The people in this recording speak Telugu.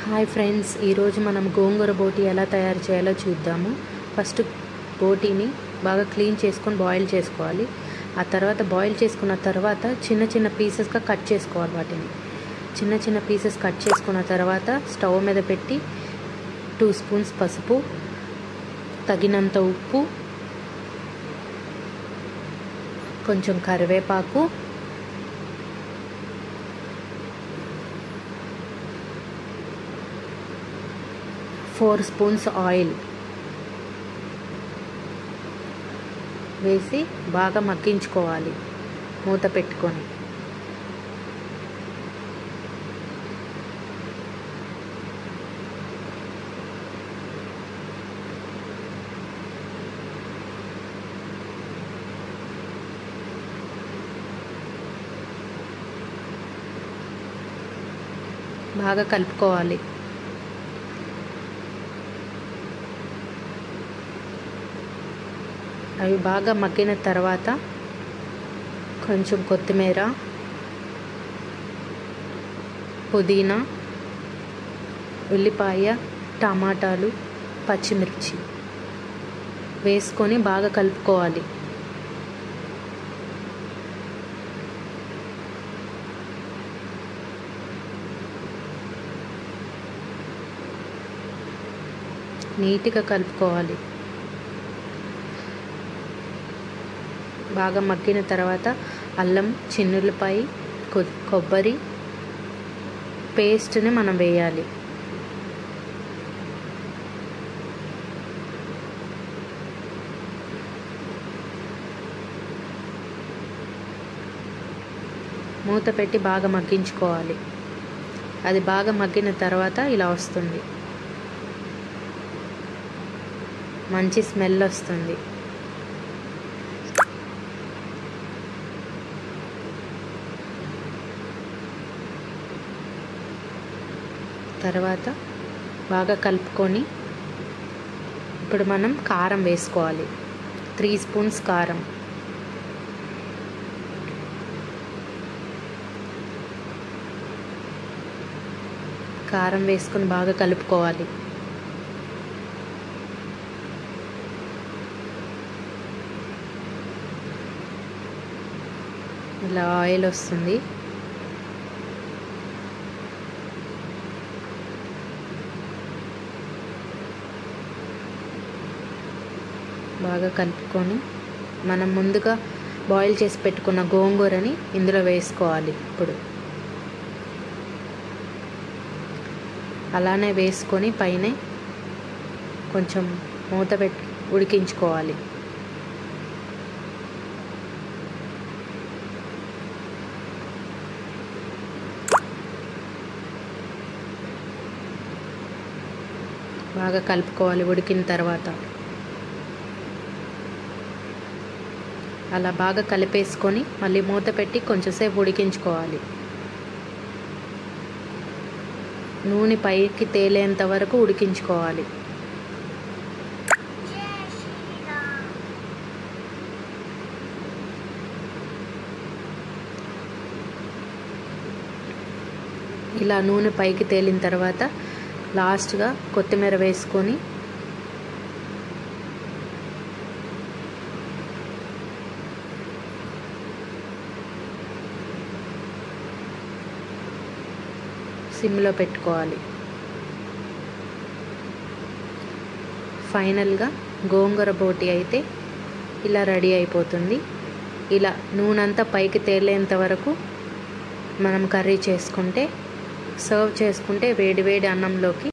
హాయ్ ఫ్రెండ్స్, ఈరోజు మనం గోంగూర బోటీ ఎలా తయారు చేయాలో చూద్దాము. ఫస్ట్ బోటీని బాగా క్లీన్ చేసుకొని బాయిల్ చేసుకోవాలి. ఆ తర్వాత బాయిల్ చేసుకున్న తర్వాత చిన్న చిన్న పీసెస్గా కట్ చేసుకోవాలి. వాటిని చిన్న చిన్న పీసెస్ కట్ చేసుకున్న తర్వాత స్టవ్ మీద పెట్టి 2 స్పూన్స్ పసుపు, తగినంత ఉప్పు, కొంచెం కరివేపాకు, फोर स्पून्स आयल వేసి బాగా మగ్గించుకోవాలి. మూత పెట్టుకొని బాగా కలుపుకోవాలి. అవి బాగా మగ్గిన తర్వాత కొంచెం కొత్తిమీర, పుదీనా, ఉల్లిపాయ, టమాటాలు, పచ్చిమిర్చి వేసుకొని బాగా కలుపుకోవాలి. నీట్గా కలుపుకోవాలి. బాగా మగ్గిన తర్వాత అల్లం, చిన్నులపాయ, కొబ్బరి పేస్ట్ని మనం వేయాలి. మూత పెట్టి బాగా మగ్గించుకోవాలి. అది బాగా మగ్గిన తర్వాత ఇలా వస్తుంది. మంచి స్మెల్ వస్తుంది. తర్వాత బాగా కలుపుకొని ఇప్పుడు మనం కారం వేసుకోవాలి. 3 స్పూన్స్ కారం, కారం వేసుకొని బాగా కలుపుకోవాలి. ఇలా ఆయిల్ వస్తుంది. బాగా కలుపుకొని మనం ముందుగా బాయిల్ చేసి పెట్టుకున్న గోంగూరని ఇందులో వేసుకోవాలి. ఇప్పుడు అలానే వేసుకొని పైన కొంచెం మూత పెట్టి ఉడికించుకోవాలి. బాగా కలుపుకోవాలి. ఉడికిన తర్వాత అలా బాగా కలిపేసుకొని మళ్ళీ మూత పెట్టి కొంచెంసేపు ఉడికించుకోవాలి. నూనె పైకి తేలేంత వరకు ఉడికించుకోవాలి. ఇలా నూనె పైకి తేలిన తర్వాత లాస్ట్గా కొత్తిమీర వేసుకొని సిమ్లో పెట్టుకోవాలి. ఫైనల్గా గోంగూర బోటీ అయితే ఇలా రెడీ అయిపోతుంది. ఇలా నూనెంతా పైకి తేలేంత వరకు మనం కర్రీ చేసుకుంటే, సర్వ్ చేసుకుంటే వేడి వేడి అన్నంలోకి